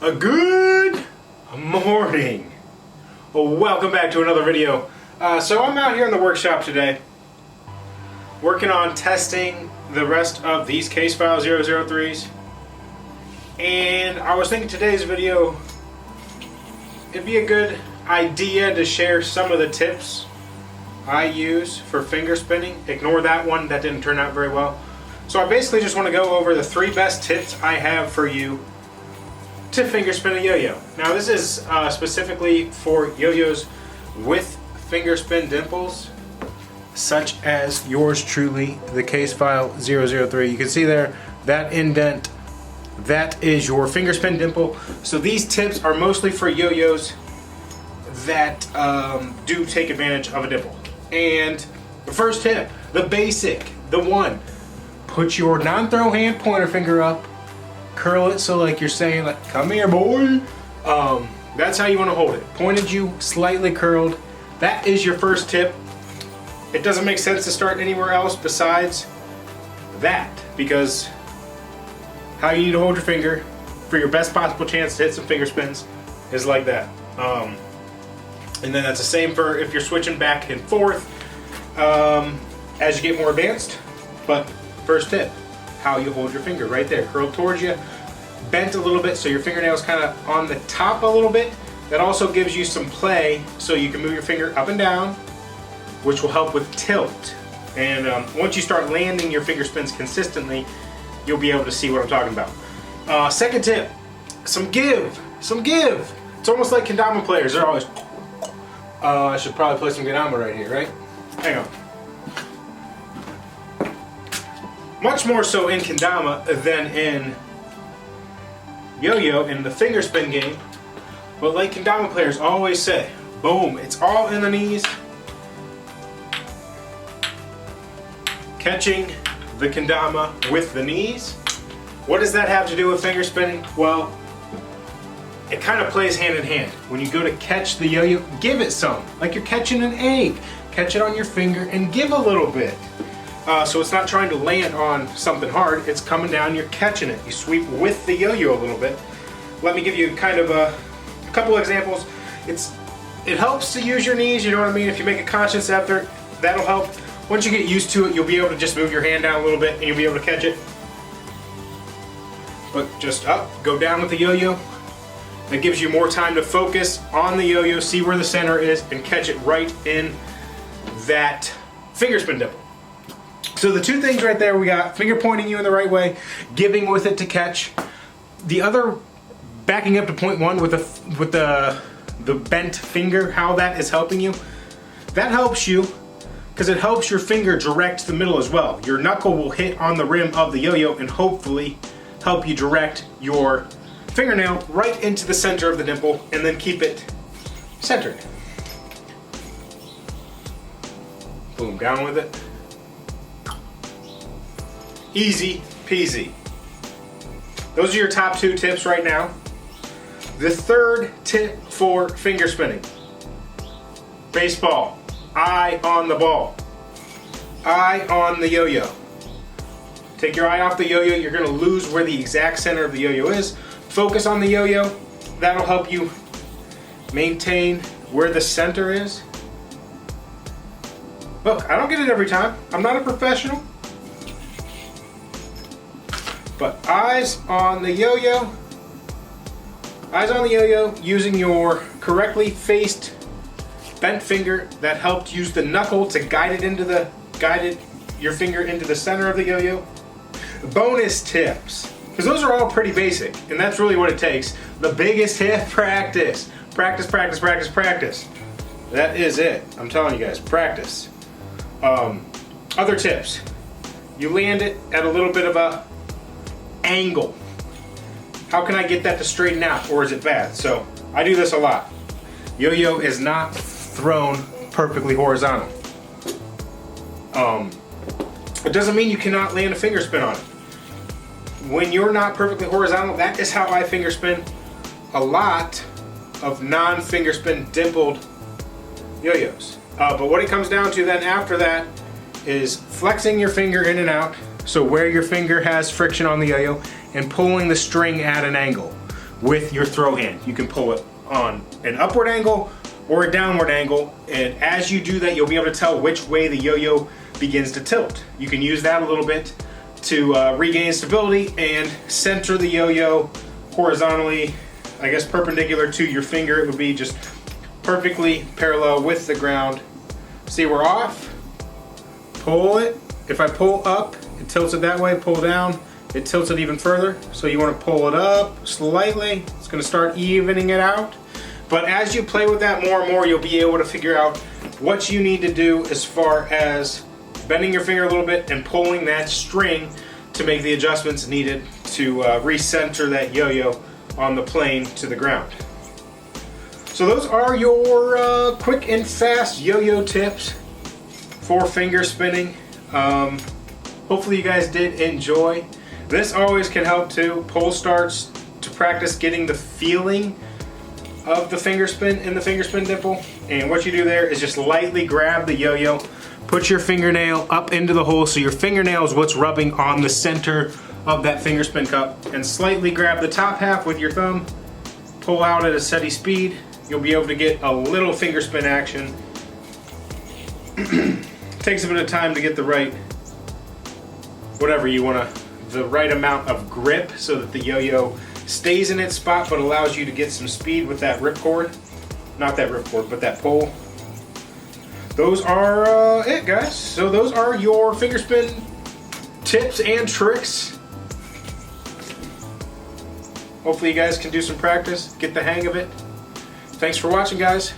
A good morning. Welcome back to another video. So I'm out here in the workshop today working on testing the rest of these case file 003s, and I was thinking today's video it'd be a good idea to share some of the tips I use for finger spinning. Ignore that one, that didn't turn out very well. So I basically just want to go over the 3 best tips I have for you to finger spin a yo-yo. Now this is specifically for yo-yos with finger spin dimples, such as yours truly, the case file 003. You can see there, that indent, that is your finger spin dimple. So these tips are mostly for yo-yos that do take advantage of a dimple. And the first tip, the basic, the one, put your non-throw hand pointer finger up, curl it so like you're saying, like, come here boy. That's how you want to hold it. Pointed you, slightly curled. That is your first tip. It doesn't make sense to start anywhere else besides that, because how you need to hold your finger for your best possible chance to hit some finger spins is like that. And then that's the same for if you're switching back and forth as you get more advanced. But first tip, how you hold your finger right there, curled towards you, bent a little bit so your fingernail's kind of on the top a little bit. That also gives you some play so you can move your finger up and down, which will help with tilt. And once you start landing your finger spins consistently, you'll be able to see what I'm talking about. Second tip, some give. It's almost like kendama players. They're always, I should probably play some kendama right here, right? Hang on. Much more so in kendama than in yo-yo in the finger spin game. But like kendama players always say, boom, it's all in the knees. Catching the kendama with the knees. What does that have to do with finger spinning? Well, it kind of plays hand in hand. When you go to catch the yo-yo, give it some. Like you're catching an egg. Catch it on your finger and give a little bit. So it's not trying to land on something hard, it's coming down, you're catching it. You sweep with the yo-yo a little bit. Let me give you kind of a couple examples. It helps to use your knees, you know what I mean? If you make a conscious effort, that'll help. Once you get used to it, you'll be able to just move your hand down a little bit and you'll be able to catch it. But just up, go down with the yo-yo. That gives you more time to focus on the yo-yo, see where the center is, and catch it right in that finger spin dimple. So the 2 things right there, we got finger pointing you in the right way, giving with it to catch. The other, backing up to point 1 with the bent finger, how that is helping you. That helps you because it helps your finger direct the middle as well. Your knuckle will hit on the rim of the yo-yo and hopefully help you direct your fingernail right into the center of the dimple and then keep it centered. Boom, down with it. Easy peasy. Those are your top 2 tips right now. The third tip for finger spinning. Baseball. Eye on the ball. Eye on the yo-yo. Take your eye off the yo-yo, you're going to lose where the exact center of the yo-yo is. Focus on the yo-yo. That'll help you maintain where the center is. Look, I don't get it every time. I'm not a professional. But eyes on the yo-yo. Eyes on the yo-yo using your correctly faced bent finger that helped use the knuckle to guide your finger into the center of the yo-yo. Bonus tips, because those are all pretty basic, and that's really what it takes. The biggest tip, practice. Practice, practice, practice, practice. That is it. I'm telling you guys, practice. Other tips. You land it at a little bit of a angle. How can I get that to straighten out, or is it bad? So I do this a lot. Yo-yo is not thrown perfectly horizontal. It doesn't mean you cannot land a finger spin on it. When you're not perfectly horizontal, that is how I finger spin a lot of non-finger spin dimpled yo-yos. But what it comes down to then after that is flexing your finger in and out, so where your finger has friction on the yo-yo, and pulling the string at an angle. with your throw hand. You can pull it on an upward angle or a downward angle, and as you do that, you'll be able to tell which way the yo-yo begins to tilt. You can use that a little bit to regain stability and center the yo-yo horizontally, I guess perpendicular to your finger. It would be just perfectly parallel with the ground. See, we're off. Pull it. If I pull up, it tilts it that way. Pull down, it tilts it even further. So you want to pull it up slightly. It's going to start evening it out. But as you play with that more and more, you'll be able to figure out what you need to do as far as bending your finger a little bit and pulling that string to make the adjustments needed to recenter that yo-yo on the plane to the ground. So those are your quick and fast yo-yo tips for finger spinning. Hopefully you guys did enjoy. This always can help too. Pull starts to practice getting the feeling of the finger spin in the finger spin dimple. And what you do there is just lightly grab the yo-yo, put your fingernail up into the hole so your fingernail is what's rubbing on the center of that finger spin cup, and slightly grab the top half with your thumb, pull out at a steady speed. You'll be able to get a little finger spin action. Takes a bit of time to get the right, whatever you want to, the right amount of grip so that the yo-yo stays in its spot but allows you to get some speed with that ripcord. Not that ripcord, but that pull. Those are it, guys. So those are your finger spin tips and tricks. Hopefully you guys can do some practice, get the hang of it. Thanks for watching, guys.